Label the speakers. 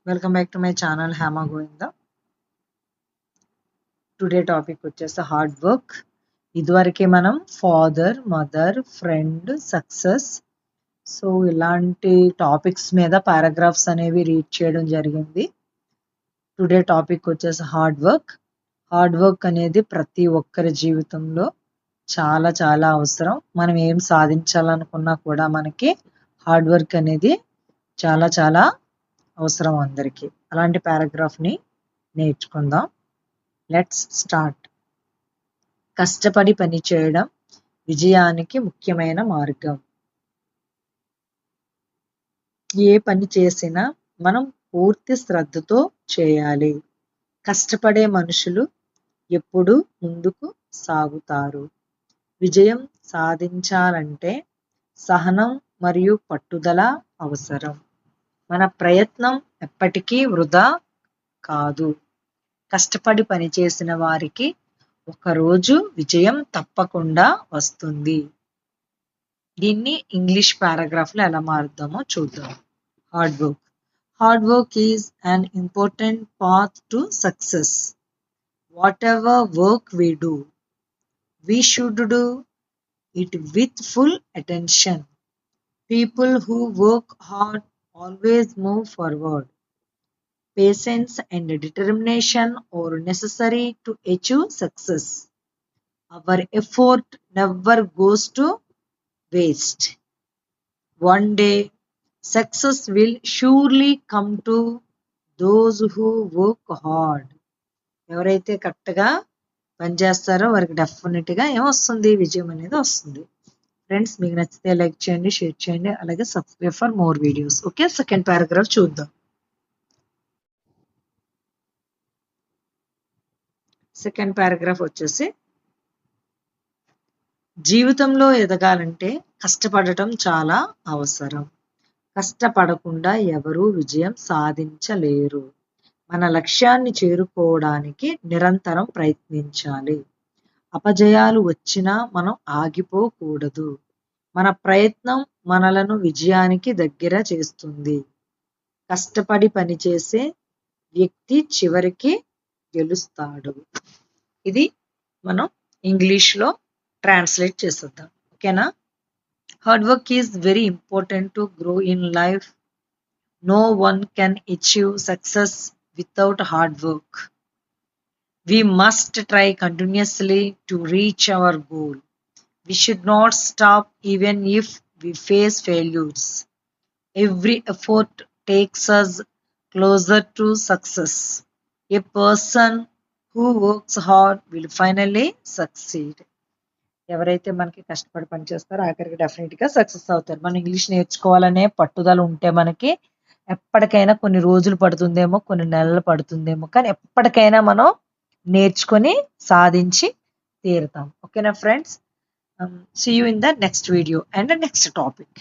Speaker 1: Welcome back to my channel Hema Govinda. Today topic వచ్చేసి hard work. ఇదివరకే మనం father, mother, friend, success, so ఇలాంటి topics మీద పారాగ్రాఫ్స్ అనేవి రీడ్ చేయడం జరిగింది. టుడే టాపిక్ వచ్చేసి హార్డ్ వర్క్. హార్డ్ వర్క్ అనేది ప్రతి ఒక్కరి జీవితంలో చాలా చాలా అవసరం. మనం ఏం సాధించాలనుకున్నా కూడా మనకి హార్డ్ వర్క్ అనేది చాలా చాలా అవసరం అందరికీ. అలాంటి పారాగ్రాఫ్ని నేర్చుకుందాం. Let's start. కష్టపడి పని చేయడం విజయానికి ముఖ్యమైన మార్గం. ఏ పని చేసినా మనం పూర్తి శ్రద్ధతో చేయాలి. కష్టపడే మనుషులు ఎప్పుడూ ముందుకు సాగుతారు. విజయం సాధించాలంటే సహనం మరియు పట్టుదల అవసరం. మన ప్రయత్నం ఎప్పటికీ వృధా కాదు. కష్టపడి పనిచేసిన వారికి ఒకరోజు విజయం తప్పకుండా వస్తుంది. దీన్ని ఇంగ్లీష్ పారాగ్రాఫ్లో ఎలా మారుద్దామో చూద్దాం. Hard work. Hard work is an important path to success. What ever work we do, we should do it with full attention. People who work hard always move forward. Patience and determination are necessary to achieve success. Our effort never goes to waste. One day, success will surely come to those who work hard. ఎవరైతే కరెక్ట్గా పనిచేస్తారో వారికి డెఫినెట్గా ఏమొస్తుంది, విజయం అనేది వస్తుంది. Friends, మీకు నచ్చితే లైక్ చేయండి, షేర్ చేయండి, అలాగే subscribe for more videos. Okay, second paragraph చూద్దాం. సెకండ్ పారాగ్రాఫ్ వచ్చేసి, జీవితంలో ఎదగాలంటే కష్టపడటం చాలా అవసరం. కష్టపడకుండా ఎవరూ విజయం సాధించలేరు. మన లక్ష్యాన్ని చేరుకోవడానికి నిరంతరం ప్రయత్నించాలి. అపజయాలు వచ్చినా మనం ఆగిపోకూడదు. మన ప్రయత్నం మనలను విజయానికి దగ్గర చేస్తుంది. కష్టపడి పనిచేసే వ్యక్తి చివరికి గెలుస్తాడు. ఇది మనం ఇంగ్లీష్లో ట్రాన్స్లేట్ చేసేద్దాం. ఓకేనా? Hard work is very important to grow in life. No one can achieve success without hard work. We must try continuously to reach our goal. We should not stop even if we face failures. Every effort takes us closer to success. A person who works hard will finally succeed. ఎవరైతే మనకి కష్టపడి పనిచేస్తారో ఆఖరికి డెఫినెట్గా success అవుతారు. మనం English నేర్చుకోవాలనే పట్టుదల ఉంటే మనకి ఎప్పటికైనా, కొన్ని రోజులు పడుతుందేమో, కొన్ని నెలలు పడుతుందేమో, కానీ ఎప్పటికైనా మనం నేర్చుకొని సాధించి తీరుతాం. ఓకేనా friends? See you in the next video and the next topic.